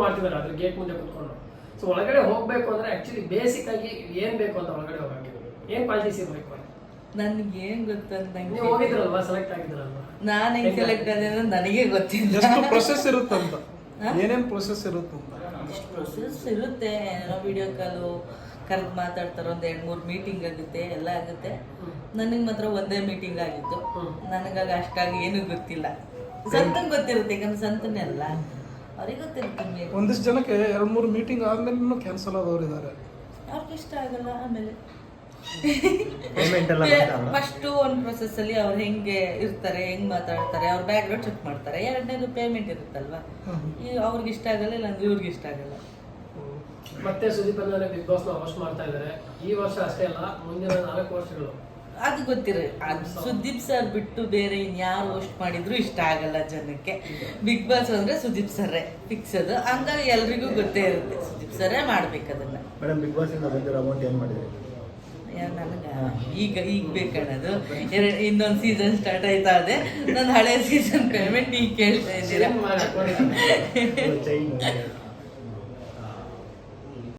ಮಾಡ್ತಿದ್ದಾರೆ ಅದ್ರ ಗೇಟ್ ಮುಂದೆ ಕುತ್ಕೊಂಡು. ಸೊ ಒಳಗಡೆ ಹೋಗ್ಬೇಕು ಅಂದ್ರೆ ಆಕ್ಚುಲಿ ಬೇಸಿಕ್ ಆಗಿ ಏನ್ ಬೇಕು ಅಂತ ಒಳಗಡೆ ಹೋಗಕ್ಕೆ ಏನ್ ಕ್ವಾಲಿಟೀಸ್ ಇರ್ಬೇಕು? ನನ್ಗೆ ಏನ್ ಗೊತ್ತಂತ ನೀವು ಹೋಗಿದ್ರಲ್ವಾ, ಸೆಲೆಕ್ಟ್ ಆಗಿದ್ರಲ್ವಾ? ನಾನು ಹೆಂಗ್ ಸೆಲೆಕ್ಟ್ ಆದ್ರೆ ನನಗೆ ಗೊತ್ತಿಲ್ಲ. ಎಷ್ಟು ಪ್ರೊಸೆಸ್ ಇರುತ್ತಂತ, ಏನೇನ್ ಪ್ರೊಸೆಸ್ ಇರುತ್ತಂತ? ಪ್ರೊಸೆಸ್ ಇರುತ್ತೆ. ಏನೋ ವಿಡಿಯೋ ಕಾಲು ಕರೆದು ಮಾತಾಡ್ತಾರೆ, ಒಂದ್ 2-3 ಮೀಟಿಂಗ್ ಆಗುತ್ತೆ, ಎಲ್ಲ ಆಗುತ್ತೆ. ನನಗೆ ಮಾತ್ರ ಒಂದೇ ಮೀಟಿಂಗ್ ಆಗಿತ್ತು. ನನಗಾಗ ಅಷ್ಟಾಗಿ ಏನೂ ಗೊತ್ತಿಲ್ಲ. ಸಂತನ್ ಗೊತ್ತಿರುತ್ತೆ, ಯಾಕಂದ್ರೆ ಸಂತನೇ ಅಲ್ಲ, ಅವ್ರಿಗೆ ಗೊತ್ತಿರುತ್ತೆ. ಒಂದಿಷ್ಟು ಜನಕ್ಕೆ 2-3 ಮೀಟಿಂಗ್ ಆದ್ಮೇಲೆ ಕ್ಯಾನ್ಸಲ್ ಆದವ್ರು ಇದ್ದಾರೆ. ಅವ್ರಿಗೆ ಇಷ್ಟ ಆಗಲ್ಲ. ಆಮೇಲೆ ಪೇಮೆಂಟ್ ಎಲ್ಲ ಫಸ್ಟ್ ಒಂದು ಪ್ರೊಸೆಸ್ ಅಲ್ಲಿ ಅವ್ರು ಹೆಂಗೆ ಇರ್ತಾರೆ, ಹೆಂಗ್ ಮಾತಾಡ್ತಾರೆ, ಅವ್ರ ಬ್ಯಾಕ್ ಗ್ರೌಂಡ್ ಚೆಕ್ ಮಾಡ್ತಾರೆ. ಎರಡನೇದು ಪೇಮೆಂಟ್ ಇರುತ್ತಲ್ವಾ, ಈಗ ಅವ್ರಿಗೆ ಇಷ್ಟ ಆಗಲ್ಲ, ಇಲ್ಲ ಅಂದ್ರೆ ಇವ್ರಿಗೆ ಇಷ್ಟ ಆಗಲ್ಲ. ಮತ್ತೆ ಸುದೀಪ್ ಅಂದ್ರೆ ಬಿಗ್ ಬಾಸ್ ನ ಹೋಸ್ಟ್ ಮಾಡ್ತಾ ಇದ್ದಾರೆ. ಈ ವರ್ಷ ಅಷ್ಟೇ ಅಲ್ಲ, ಮುಂದಿನ 4 ವರ್ಷಗಳು. ಅದು ಗೊತ್ತಿರ, ಅದು ಸುದೀಪ್ ಸರ್ ಬಿಟ್ಟು ಬೇರೆ ಇನ್ಯಾರು ಹೋಸ್ಟ್ ಮಾಡಿದ್ರು ಇಷ್ಟ ಆಗಲ್ಲ ಜನಕ್ಕೆ. ಬಿಗ್ ಬಾಸ್ ಅಂದ್ರೆ ಸುದೀಪ್ ಸರ್ರೇ ಫಿಕ್ಸ್ ಅದು. ಹಂಗಾಗಿ ಎಲ್ರಿಗೂ ಗೊತ್ತೇ ಇರುತ್ತೆ, ಸುದೀಪ್ ಸರ್ರೇ ಮಾಡ್ಬೇಕು ಅದನ್ನ. ಮೇಡಮ್, ಬಿಗ್ ಬಾಸ್ ಇಂದ ಬಂದಿರೋ ಅಮೌಂಟ್ ಏನ್ ಮಾಡಿದ್ರಿ? ನನಗೆ ಈಗ ಬೇಕನ್ನೋದು ಇನ್ನೊಂದು ಸೀಸನ್ ಸ್ಟಾರ್ಟ್ ಆಯ್ತಾ ಇದೆ. ನನ್ನ ಹಳೆ ಸೀಸನ್ ಪೇಮೆಂಟ್ ಈಗ ಕೇಳ್ತಾ ಇದ್ದೀರಾ. ಚೈನ್